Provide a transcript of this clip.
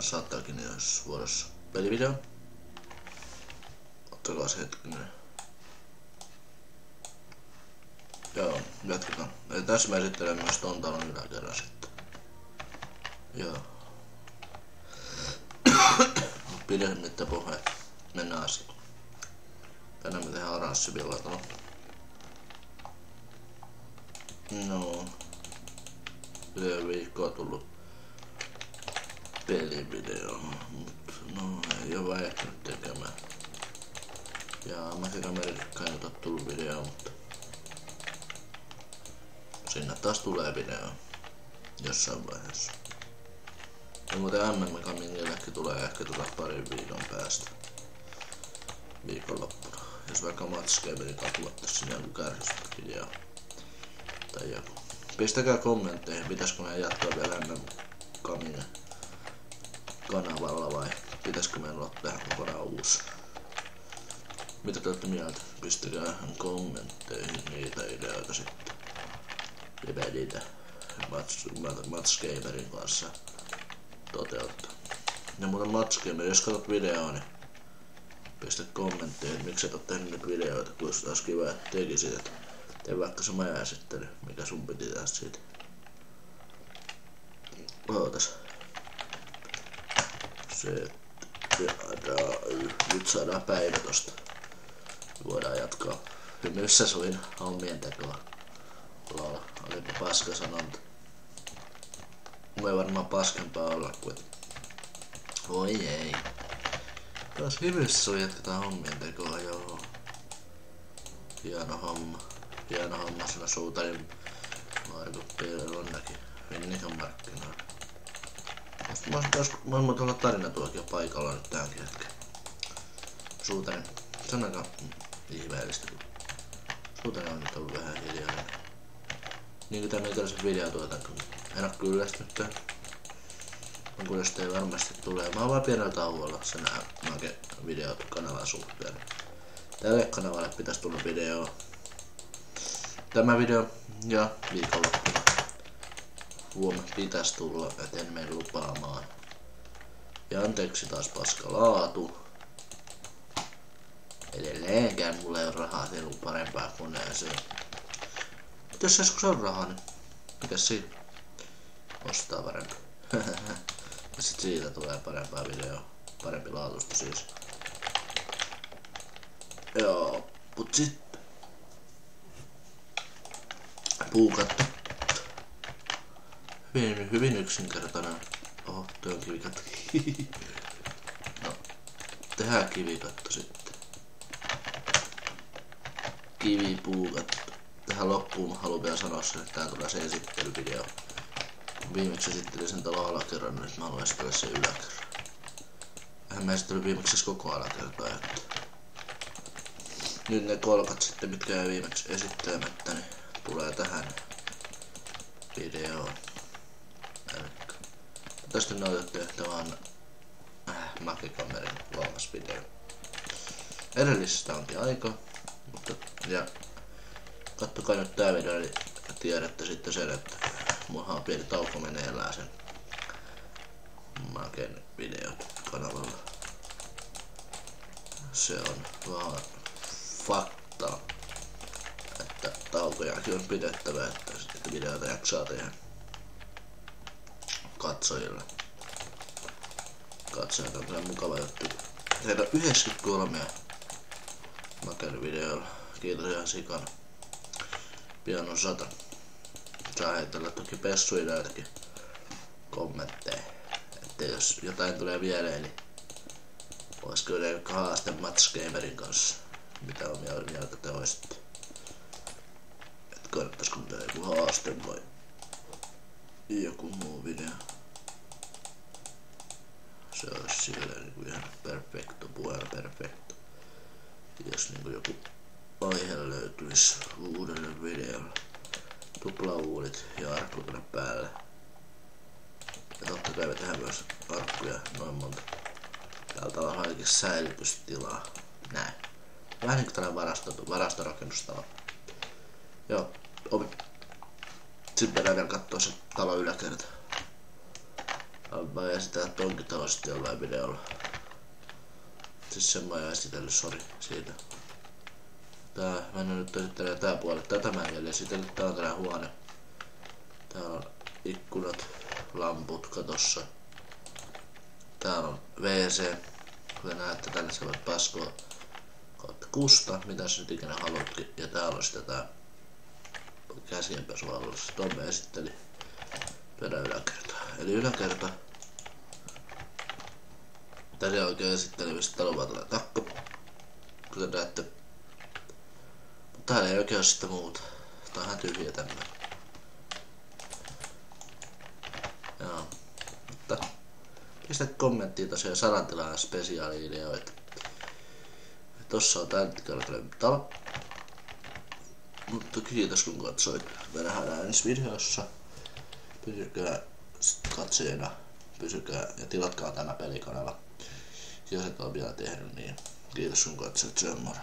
taas saattaakin jos vuorossa pelivideo. Ottakaa se hetkinen. Joo, jatketaan. Eli tässä mä esittelen myös ton talon yläkerran sitten. Joo. Pidemmittä puheet. Mennään asiaan. Tänään me tehdään oranssivillatalo. No. Yhden viikkoa tullut pelivideo, mut no ei oo väittänyt tekemään. Ja Magic America ei ota tullut video, mutta sinne taas tulee video jossain vaiheessa. Ja muuten MM Gamingillekin tulee ehkä parin viikon päästä. Viikonloppuna. Jos vaikka Matscaperin tuottaisi sinne joku kärjestysvideo tai joku. Pistäkää kommentteihin, pitäisikö meidän jatkaa vielä MM Gamingen kanavalla vai pitäisikö meidän olla tähän kokonaan uusi. Mitä te olette mieltä? Pistäkää kommentteihin niitä ideoita sitten. Ja niitä Matscaperin kanssa toteuttaa. Ja muuten Matscaper, jos katsot videoa, niin pistä kommentteihin, miksi et oo tehnyt nyt videoita, kun olisi kiva, että tekisit, että tee vaikka se maja-esittely, mikä sun piti tehdä siitä. Ootas. Nyt saadaan päivä tosta. Voidaan jatkaa. Hymyssä suin hommien tekoa. Lol, olipa paska sanonta. Voi varmaan paskempaa olla kuin voi ei. Taas hymyssä suin jatketaan hommien tekoa, joo. Hieno homma. Hieno homma siinä suutarin Marko Pielonnäkin. Vinnikan markkinoilla. Mä oon olla tarinatuokio paikalla nyt tähänkin hetkeen. Suutarin. Se on aika ihmeellistä, kun suutarin on nyt ollut vähän hiljainen. Niin kuin tää meikäläisen video tuotan, kun en oo kyllästynyt tän. Mä kuulosti ei varmasti tulee. Mä oon vaan pienellä tauolla sen videot kanavan suhteen. Tälle kanavalle pitäis tulla video. Tämä video ja viikonloppuna. Huomenna pitäis tulla, et en mene lupaamaan. Ja anteeksi taas paska laatu. Edelleenkään mulla ei oo rahaa tehdä parempaa koneeseen. Mut jos joskus on rahaa, niin mikäs siitä? Ostaa parempi. Ja sit siitä tulee parempaa videoa. Parempi laatusta siis. Joo, mut sit puukatto. Hyvin yksinkertainen. Oho, toi on kivikatto. No, tehdään kivikatto sitten. Kivipuukatto. Tähän loppuun mä haluan vielä sanoa sen, että tää tulee se esittelyvideo. Viimeksi esittelin sen talon alakerran, nyt mä haluan esitellä sen yläkerran. Eihän mä esittelin viimeksi koko alakertaa, että nyt ne kolkat sitten, mitkä jäi viimeksi esittelemättä, niin tulee tähän videoon. Elikkä tästä näytettiin, että vaan Magic American kolmas video. Edellisestä onkin aika, mutta ja kattokaa nyt tää video, niin tiedätte sitten sen, että mulla on pieni tauko meneillään sen Maken videot kanavalla. Se on vaan fakta, että taukojakin on pidettävä, että sitten videoita jaksaa tehdä katsojille. Katsojat on kyllä mukava juttu. Tehdään 93 Maken videoilla. Kiitos ihan sikana. Pian on 100. Saa heitellä toki pessuideitakin kommentteja. Että jos jotain tulee mieleen, niin olisiko joku haaste Matscaperin kanssa. Mitä on mieltä te oisitte? Et kannattaisiko tehdä joku haaste vai joku muu video? Se olisi silleen niinku ihan perfecto, puolella perfecto. Jos niinku joku aihe löytyisi uudelle videolle. Tuplauulit ja arkku tänne päälle. Ja totta kai me tehdään myös arkkuja noin monta. Täältä on ainakin säilytystilaa. Näin. Vähän niinku tällainen varastorakennustalo. Joo, ovi. Sitten mennään vielä kattoo se talon yläkerta. Mä oon esitellä tonkin talosta jollain videolla. Siis sen mä oon esitellyt, sori siitä. Mä nyt esittelee tää puoli. Tätä mä en vielä esitellyt. Tää on tää huone. Täällä on ikkunat, lamput katossa. Täällä on WC. Kuten näette, tänne sä voit paskoa kautta kusta, mitä sä nyt ikinä haluatkin. Ja täällä on sitten tää käsienpesuallus. Tuon mä esittelin. Lyödään yläkertaa. Eli yläkerta. Tässä oikein esittelevistä talon tulee takka. Kuten näette. Mutta täällä ei oikein oo sitten muuta. Tää on ihan tyhjä tämmönen. Joo. Mutta pistä kommenttiin tosiaan Sarantilan spesiaali-ideoita. Tossa on tämänkertainen talo. Mutta kiitos kun katsoit. Me nähdään ensi videossa. Pysykää katsojina. Pysykää ja tilatkaa tämä pelikanava. Jos et ole vielä tehnyt niin. Kiitos kun katsoit. Se on moro.